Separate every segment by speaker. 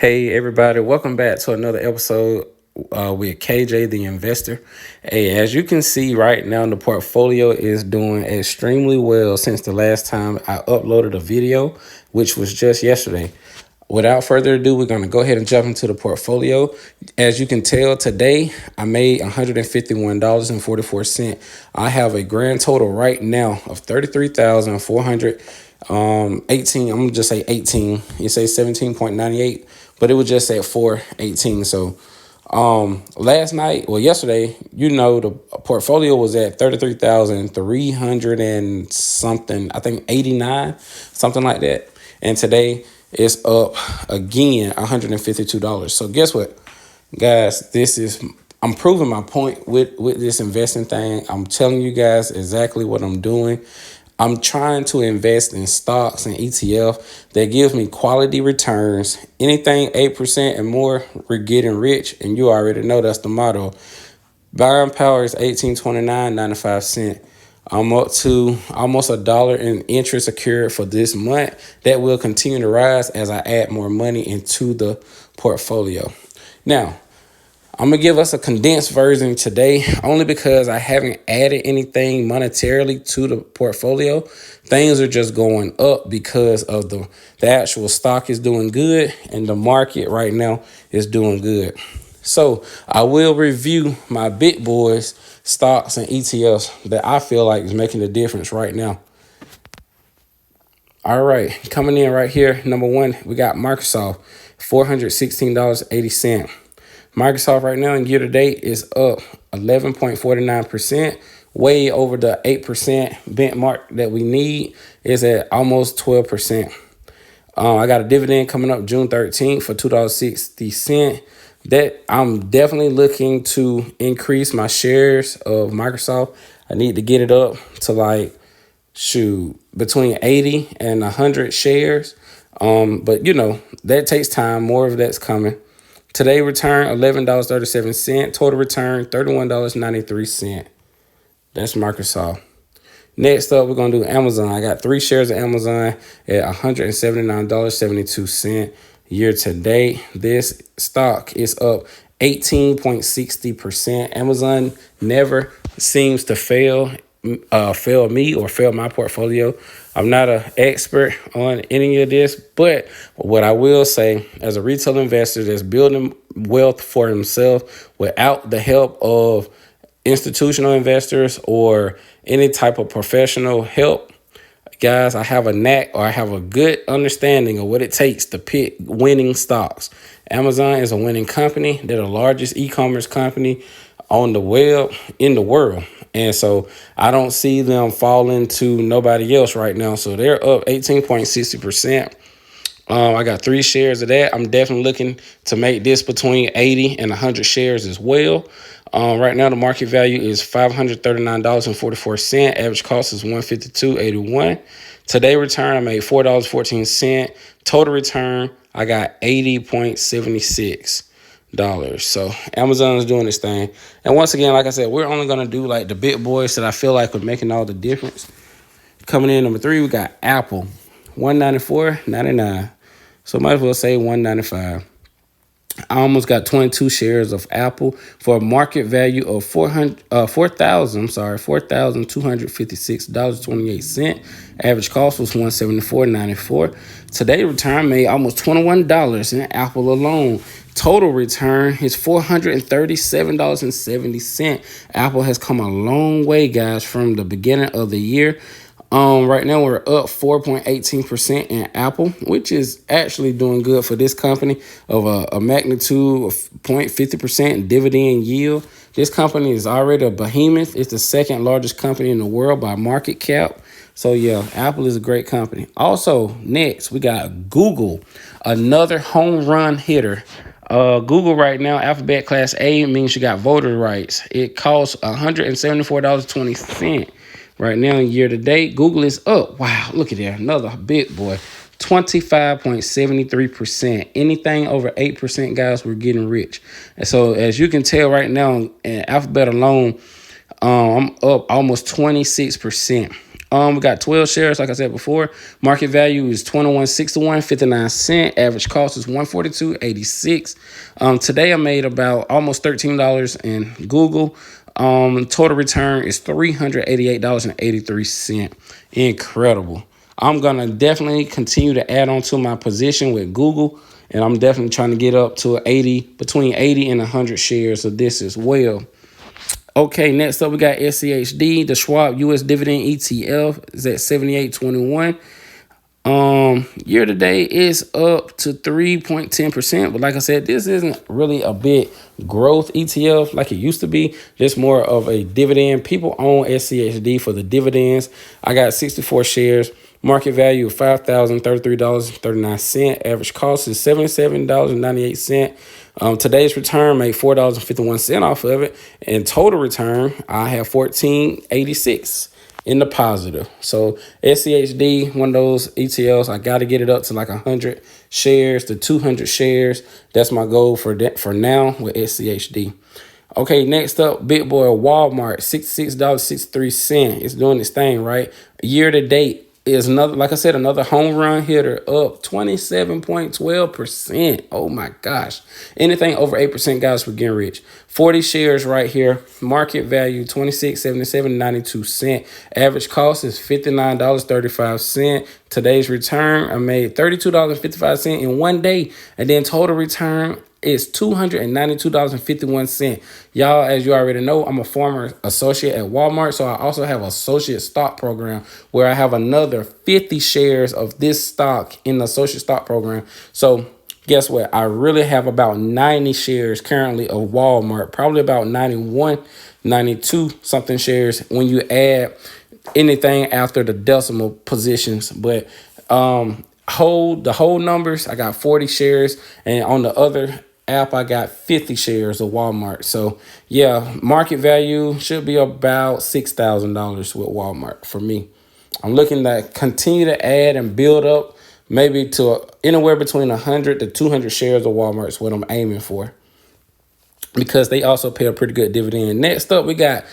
Speaker 1: Hey everybody, welcome back to another episode with KJ the Investor. Hey, as you can see right now, the portfolio is doing extremely well since the last time I uploaded a video, which was just yesterday. Without further ado, we're going to go ahead and jump into the portfolio. As you can tell, today I made $151.44. I have a grand total right now of 33,400. 18, I'm gonna just say 18. You say 17.98, but it was just at 418. So yesterday, the portfolio was at 33,300 and something, I think 89, something like that. And today it's up again $152. So guess what, guys? I'm proving my point with this investing thing. I'm telling you guys exactly what I'm doing. I'm trying to invest in stocks and ETF that gives me quality returns. Anything 8% and more, we're getting rich. And you already know that's the motto. Buying power is $18.29.95. I'm up to almost $1 in interest accrued for this month. That will continue to rise as I add more money into the portfolio. Now, I'm going to give us a condensed version today only because I haven't added anything monetarily to the portfolio. Things are just going up because of the actual stock is doing good and the market right now is doing good. So I will review my big boys, stocks and ETFs that I feel like is making a difference right now. All right, coming in right here, number one, we got Microsoft, $416.80. Microsoft right now in year to date is up 11.49%, way over the 8% benchmark that we need. Is at almost 12%. I got a dividend coming up June 13th for $2.60. That I'm definitely looking to increase my shares of Microsoft. I need to get it up to between 80 and 100 shares. But that takes time. More of that's coming. Today return $11.37. Total return $31.93. That's Microsoft. Next up, we're going to do Amazon. I got 3 shares of Amazon at $179.72. Year to date, this stock is up 18.60%. Amazon never seems to fail me or fail my portfolio. I'm not an expert on any of this, but what I will say, as a retail investor that's building wealth for himself without the help of institutional investors or any type of professional help, guys, I have a knack, or I have a good understanding of what it takes to pick winning stocks. Amazon is a winning company. They're the largest e-commerce company on the web in the world. And so I don't see them falling to nobody else right now. So they're up 18.60%. I got 3 shares of that. I'm definitely looking to make this between 80 and 100 shares as well. Right now, the market value is $539.44. Average cost is $152.81. Today return, I made $4.14. Total return, I got $80.76. So Amazon is doing this thing. And once again, like I said, we're only going to do like the big boys that I feel like are making all the difference. Coming in number 3, we got Apple, $194.99. So might as well say $195. I almost got 22 shares of Apple for a market value of $4,256.28. Average cost was $174.94. Today return made almost $21 in Apple alone. Total return is $437.70. Apple has come a long way, guys, from the beginning of the year. Right now we're up 4.18% in Apple, which is actually doing good for this company of a magnitude of 0.50% dividend yield. This company is already a behemoth. It's the second largest company in the world by market cap. So yeah, Apple is a great company. Also, next we got Google, another home run hitter. Google right now, Alphabet Class A means you got voter rights. It costs $174.20. Right now, year to date, Google is up. Wow, look at there. Another big boy. 25.73%. Anything over 8%, guys, we're getting rich. And so, as you can tell right now, in Alphabet alone, I'm up almost 26%. We got 12 shares, like I said before. Market value is 21.61, 59 cents. Average cost is 142.86. Today I made about almost $13 in Google. Total return is $388.83. Incredible. I'm gonna definitely continue to add on to my position with Google, and I'm definitely trying to get up to between 80 and 100 shares of this as well. Okay, next up we got SCHD, the Schwab US Dividend ETF is at 78.21. Year to date is up to 3.10%, but like I said, this isn't really a big growth ETF like it used to be. Just more of a dividend. People own SCHD for the dividends. I got 64 shares. Market value of $5,033.39. Average cost is $77.98. Today's return made $4.51 off of it, and total return I have $14.86 in the positive. So SCHD, one of those ETLs, I got to get it up to like 100 shares to 200 shares. That's my goal for now with SCHD. Okay, next up, big boy Walmart, $66.63. It's doing its thing, right? Year to date is another, like I said, another home run hitter, up 27.12%. Oh my gosh. Anything over 8%, guys, we're getting rich. 40 shares right here. Market value $26.77.92. Average cost is $59.35. Today's return, I made $32.55 in one day. And then total return is $292.51. Y'all, as you already know, I'm a former associate at Walmart, so I also have an associate stock program where I have another 50 shares of this stock in the associate stock program. So guess what? I really have about 90 shares currently of Walmart, probably about 91, 92 something shares when you add anything after the decimal positions. But the whole numbers, I got 40 shares, and on the other app I got 50 shares of Walmart. So yeah, market value should be about $6,000 with Walmart for me. I'm looking to continue to add and build up, maybe to anywhere between 100 to 200 shares of Walmart is what I'm aiming for, because they also pay a pretty good dividend. Next up, we got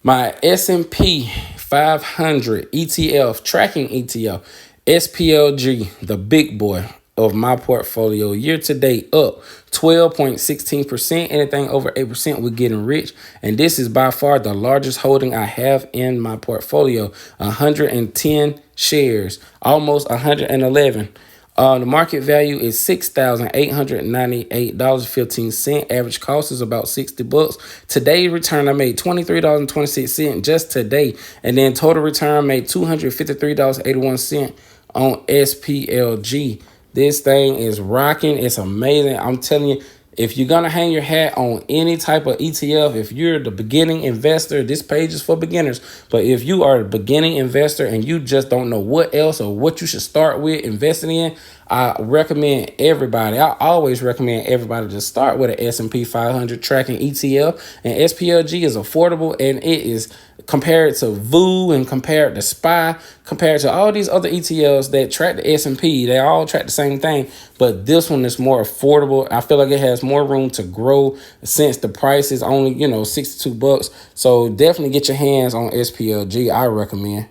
Speaker 1: my S&P 500 ETF, tracking ETF, SPLG, the big boy of my portfolio. Year to date up 12.16%. Anything over 8%, we're getting rich. And this is by far the largest holding I have in my portfolio. 110 shares, almost 111. The market value is $6,898.15. Average cost is about $60. Today's return, I made $23.26 just today. And then total return, I made $253.81 on SPLG. This thing is rocking. It's amazing. I'm telling you, if you're going to hang your hat on any type of ETF, if you're the beginning investor, this page is for beginners. But if you are a beginning investor and you just don't know what else or what you should start with investing in, I recommend everybody. I always recommend everybody to start with an S&P 500 tracking ETF. And SPLG is affordable, and it is compared to VOO and compared to SPY, compared to all these other ETLs that track the S&P. They all track the same thing, but this one is more affordable. I feel like it has more room to grow since the price is only, $62. So definitely get your hands on SPLG. I recommend.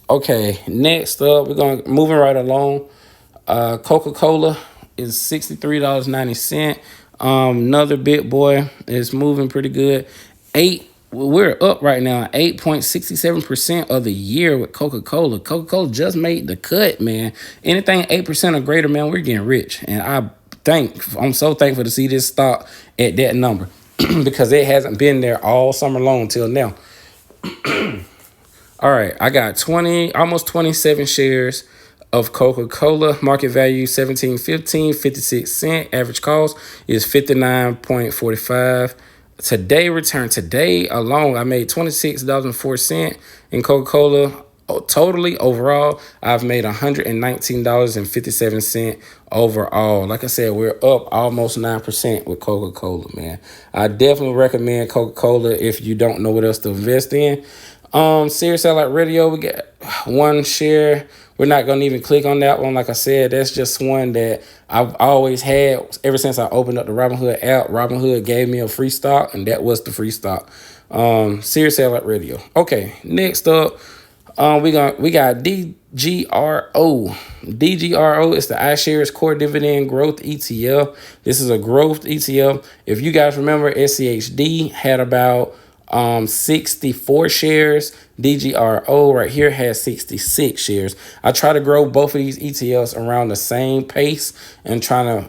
Speaker 1: Okay, next up, moving right along. Coca-Cola is $63.90. Another big boy is moving pretty good. We're up right now, 8.67% of the year with Coca-Cola. Coca-Cola just made the cut, man. Anything 8% or greater, man, we're getting rich. And I'm so thankful to see this stock at that number because it hasn't been there all summer long till now. All right, I got almost 27 shares of Coca-Cola. Market value $17.15, 56 cents. Average cost is $59.45. Today alone, I made $26.04 in Coca-Cola. Totally overall, I've made $119.57 overall. Like I said, we're up almost 9% with Coca-Cola, man. I definitely recommend Coca-Cola if you don't know what else to invest in. Sirius Satellite Radio, we got one share. We're not going to even click on that one. Like I said, that's just one that I've always had ever since I opened up the Robinhood app. Robinhood gave me a free stock, and that was the free stock. Sirius Satellite Radio. Okay, next up, We got DGRO. DGRO is the iShares Core Dividend Growth ETF. This is a growth ETF. If you guys remember, SCHD had about 64 shares. DGRO right here has 66 shares. I try to grow both of these ETFs around the same pace and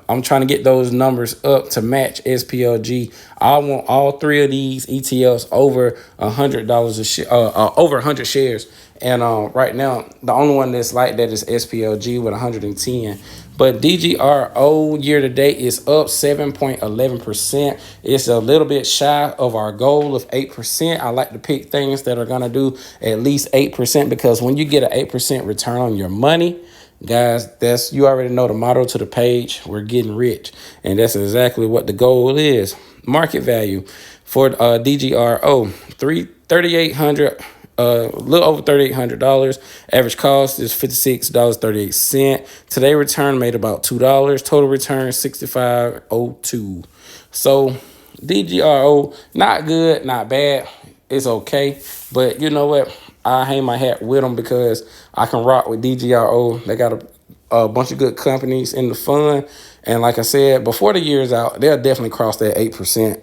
Speaker 1: I'm trying to get those numbers up to match SPLG. I want all three of these ETFs over $100 a share, over 100 shares. And right now, the only one that's like that is SPLG with 110. But DGRO year to date is up 7.11%. It's a little bit shy of our goal of 8%. I like to pick things that are going to do at least 8% because when you get an 8% return on your money, guys, you already know the motto to the page. We're getting rich. And that's exactly what the goal is. Market value for DGRO, 3,800. A little over $3,800. Average cost is $56.38. Today return made about $2. Total return $65.02. So DGRO, not good, not bad. It's okay, but you know what? I hang my hat with them because I can rock with DGRO. They got a bunch of good companies in the fund, and like I said, before the year's out, they'll definitely cross that 8%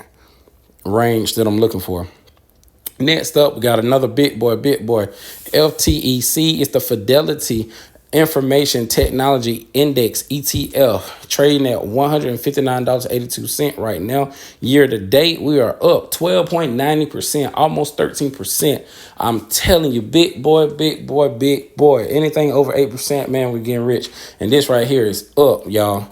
Speaker 1: range that I'm looking for. Next up, we got another big boy. FTEC is the Fidelity Information Technology Index ETF, trading at $159.82 right now. Year to date, we are up 12.90%, almost 13%. I'm telling you, big boy. Anything over 8%, man, we're getting rich. And this right here is up, y'all.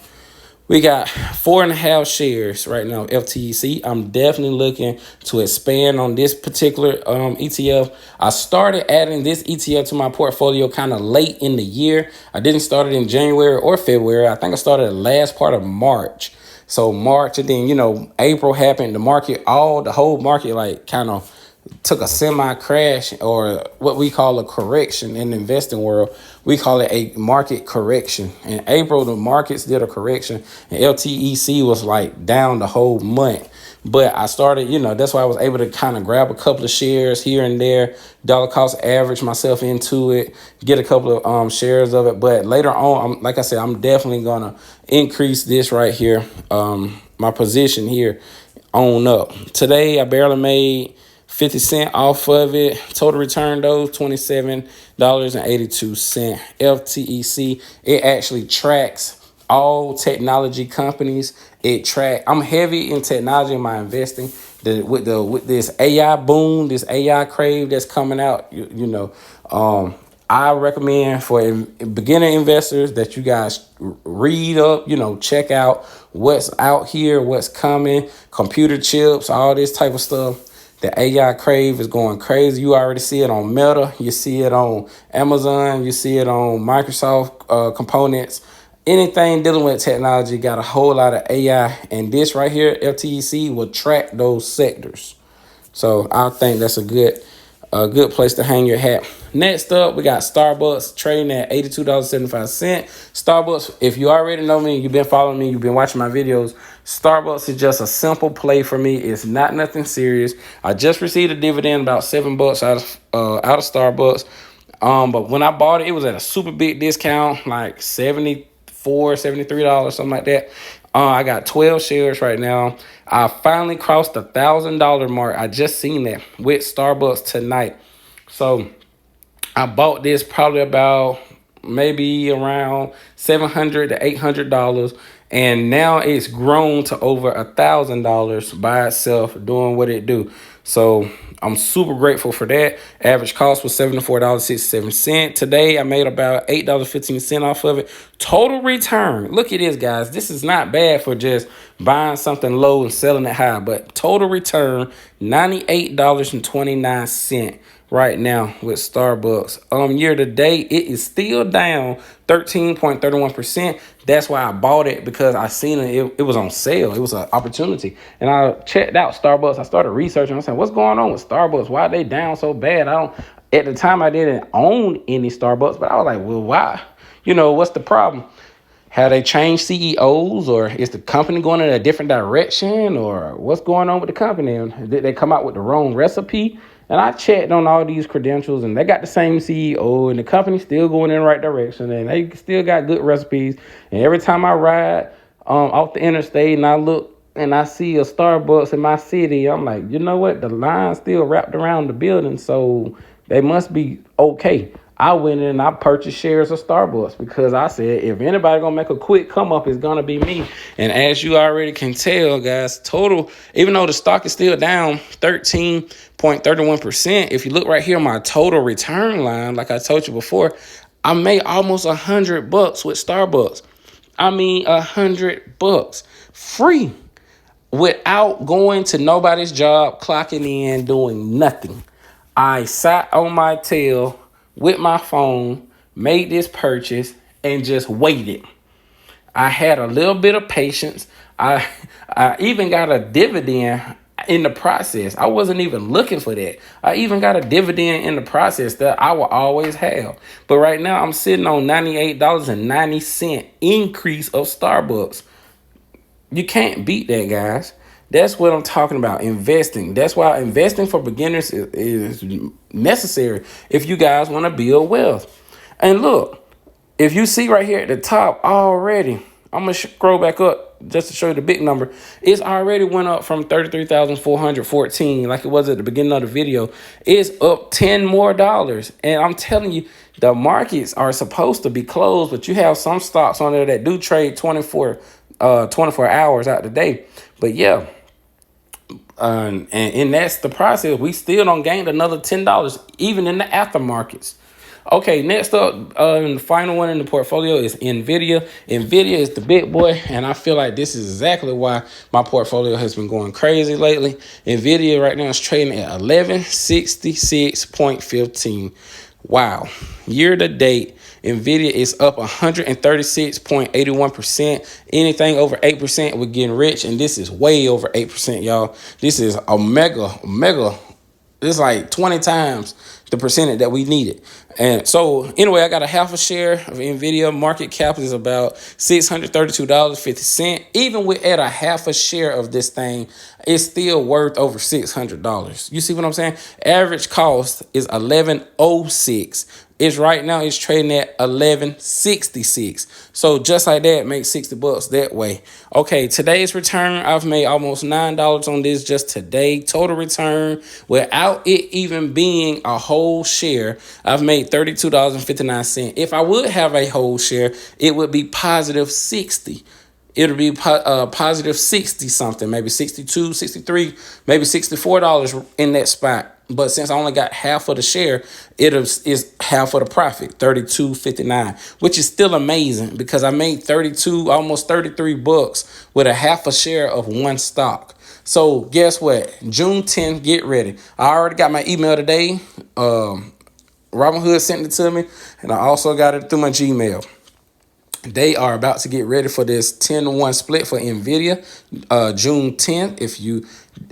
Speaker 1: We got 4.5 shares right now, FTEC. I'm definitely looking to expand on this particular ETF. I started adding this ETF to my portfolio kind of late in the year. I didn't start it in January or February. I think I started the last part of March. So March, and then, April happened. The whole market like kind of took a semi-crash, or what we call a correction in the investing world. We call it a market correction. In April, the markets did a correction, and LTEC was like down the whole month. But I started, that's why I was able to kind of grab a couple of shares here and there, dollar cost average myself into it, get a couple of shares of it. But later on, like I said, I'm definitely going to increase this right here, my position here on up. Today, I barely made 50 cents off of it. Total return though, $27.82. FTEC, it actually tracks all technology companies. I'm heavy in technology in my investing. With this AI boom, this AI crave that's coming out, I recommend for beginner investors that you guys read up, check out what's out here, what's coming, computer chips, all this type of stuff. The AI crave is going crazy. You already see it on Meta. You see it on Amazon. You see it on Microsoft components. Anything dealing with technology got a whole lot of AI. And this right here, FTEC, will track those sectors. So I think that's a good place to hang your hat. Next up, we got Starbucks trading at $82.75. Starbucks, if you already know me, you've been following me, you've been watching my videos, Starbucks is just a simple play for me. It's not nothing serious. I just received a dividend about $7 out of Starbucks. But when I bought it, it was at a super big discount, like $74, $73, something like that. I got 12 shares right now. I finally crossed the $1,000 mark. I just seen that with Starbucks tonight. So I bought this probably about maybe around $700 to $800, and now it's grown to over $1,000 by itself, doing what it do. So I'm super grateful for that. Average cost was $74.67. Today I made about $8.15 off of it. Total return, look at this, guys. This is not bad for just buying something low and selling it high, but total return $98.29 right now with Starbucks. Year to date, it is still down 13.31%. That's why I bought it, because I seen it was on sale. It was an opportunity. And I checked out Starbucks. I started researching. I said, what's going on with Starbucks? Why are they down so bad? At the time, I didn't own any Starbucks, but I was like, well, why? What's the problem? Have they changed CEOs, or is the company going in a different direction, or what's going on with the company? Did they come out with the wrong recipe? And I checked on all these credentials, and they got the same CEO, and the company's still going in the right direction, and they still got good recipes. And every time I ride off the interstate and I look and I see a Starbucks in my city, I'm like, you know what? The line's still wrapped around the building, so they must be okay. I went in and I purchased shares of Starbucks because I said, if anybody gonna make a quick come up, it's gonna be me. And as you already can tell, guys, total, even though the stock is still down 13.31%, if you look right here on my total return line, like I told you before, I made almost $100 with Starbucks. I mean, $100 free without going to nobody's job, clocking in, doing nothing. I sat on my tail with my phone, made this purchase, and just waited. I had a little bit of patience. I even got a dividend in the process. I wasn't even looking for that. I even got a dividend in the process that I will always have. But right now I'm sitting on $98.90 increase of Starbucks. You can't beat that, guys. That's what I'm talking about, investing. That's why investing for beginners is necessary if you guys want to build wealth. And look, if you see right here at the top already, I'm going to scroll back up just to show you the big number. It's already went up from 33,414 like it was at the beginning of the video. It's up $10 more. And I'm telling you, the markets are supposed to be closed, but you have some stocks on there that do trade 24 hours out the day. But yeah, and that's the process. We still don't gain another $10, even in the aftermarkets. Okay, next up, the final one in the portfolio is NVIDIA. NVIDIA is the big boy, and I feel like this is exactly why my portfolio has been going crazy lately. NVIDIA right now is trading at 1166.15. Wow. Year to date, NVIDIA is up 136.81%. Anything over 8%, we're getting rich, and this is way over 8%, y'all. This is a mega. It's like 20 times the percentage that we needed. And so anyway, I got a half a share of NVIDIA. Market cap is about $632.50. Even with at a half a share of this thing, it's still worth over $600. You see what I'm saying? Average cost is $11.06. It's right now it's trading at $11.66. So just like that, make $60 that way. Okay, today's return, I've made almost $9 on this just today. Total return without it even being a whole share, I've made $32.59. If I would have a whole share, it would be positive 60. It'll be positive 60 something, maybe 62, 63, maybe $64 in that spot. But since I only got half of the share, it is half of the profit, $32.59, which is still amazing because I made almost $33 with a half a share of one stock. So guess what? June 10th, get ready. I already got my email today. Robinhood sent it to me, and I also got it through my Gmail. They are about to get ready for this 10-to-1 split for NVIDIA, June 10th.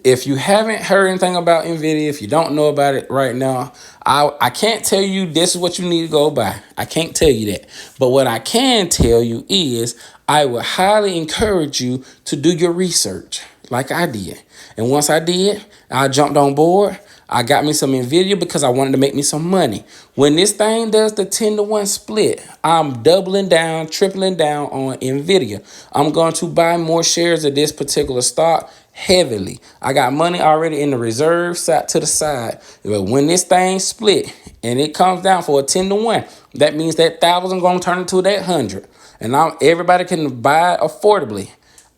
Speaker 1: If you haven't heard anything about NVIDIA, if you don't know about it right now, I can't tell you this is what you need to go buy. I can't tell you that. But what I can tell you is I would highly encourage you to do your research like I did. And once I did, I jumped on board. I got me some NVIDIA because I wanted to make me some money. When this thing does the 10-to-1 split, I'm doubling down, tripling down on NVIDIA. I'm going to buy more shares of this particular stock heavily. I got money already in the reserve sat to the side. But when this thing split and it comes down for a 10-to-1, that means that 1,000 going to turn into that 100. And everybody can buy it affordably.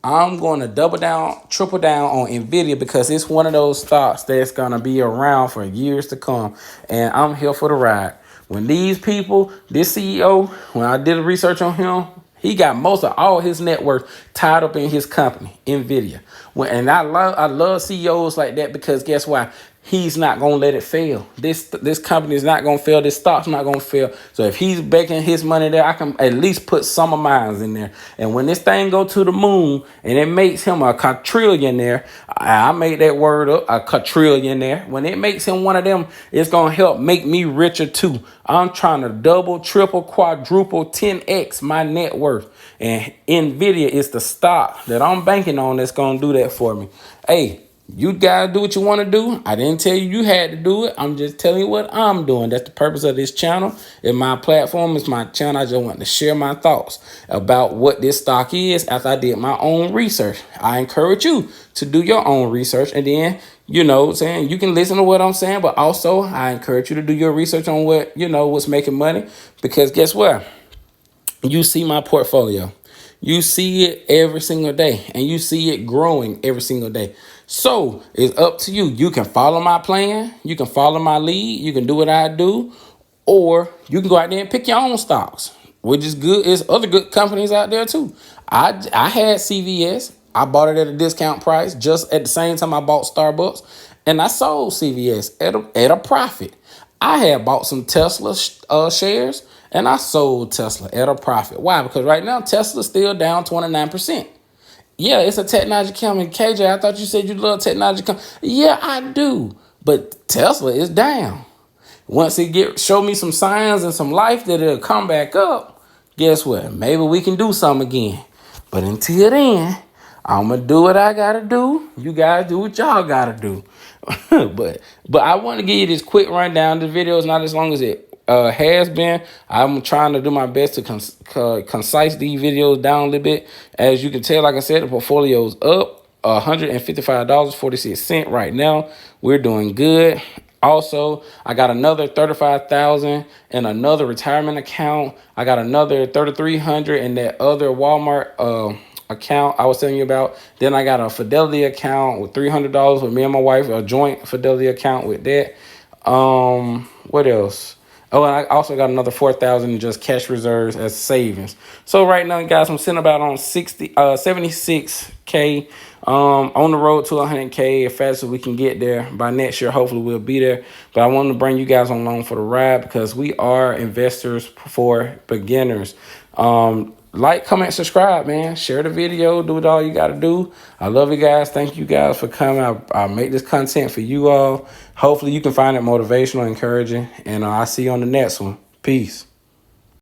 Speaker 1: I'm going to double down, triple down on NVIDIA because it's one of those stocks that's going to be around for years to come. And I'm here for the ride. When these people, this CEO, when I did research on him, he got most of all his net worth tied up in his company, NVIDIA. And I love CEOs like that because guess why? He's not going to let it fail. This company is not going to fail. This stock's not going to fail. So if he's baking his money there, I can at least put some of mine in there. And when this thing go to the moon and it makes him a quadrillionaire, I made that word up, a quadrillionaire. When it makes him one of them, it's going to help make me richer too. I'm trying to double, triple, quadruple, 10x my net worth. And NVIDIA is the stock that I'm banking on that's going to do that for me. Hey, You gotta do what you want to do. I didn't tell you had to do it. I'm just telling you what I'm doing. That's the purpose of this channel. It's my platform. It's my channel. I just want to share my thoughts about what this stock is after I did my own research. I encourage you to do your own research, and then, you know what I'm saying, you can listen to what I'm saying, but also I encourage you to do your research on what, you know, what's making money, because guess what? You see my portfolio. You see it every single day, and you see it growing every single day. So it's up to you. You can follow my plan. You can follow my lead. You can do what I do, or you can go out there and pick your own stocks, which is good. There's other good companies out there too. I had CVS. I bought it at a discount price just at the same time I bought Starbucks, and I sold CVS at a profit. I had bought some Tesla shares, and I sold Tesla at a profit. Why? Because right now Tesla's still down 29%. Yeah, it's a technology company. KJ, I thought you said you love technology company. Yeah, I do. But Tesla is down. Once it show me some signs and some life that it'll come back up, guess what? Maybe we can do something again. But until then, I'm going to do what I got to do. You guys do what y'all got to do. but I want to give you this quick rundown. The video is not as long as it has been. I'm trying to do my best to concise these videos down a little bit. As you can tell, like I said, the portfolio is up $155.46 right now. We're doing good. Also, I got another $35,000 in another retirement account. I got another $3,300 in that other Walmart account I was telling you about. Then I got a Fidelity account with $300 with me and my wife, a joint Fidelity account with that. What else? Oh, and I also got another $4,000 in just cash reserves as savings. So right now, guys, I'm sitting about on 76K. On the road to 100K as fast as we can get there. By next year, hopefully we'll be there. But I want to bring you guys along for the ride, because we are investors for beginners. Like, comment, subscribe, man. Share the video. Do what all you got to do. I love you guys. Thank you guys for coming. I make this content for you all. Hopefully you can find it motivational, encouraging. And I'll see you on the next one. Peace.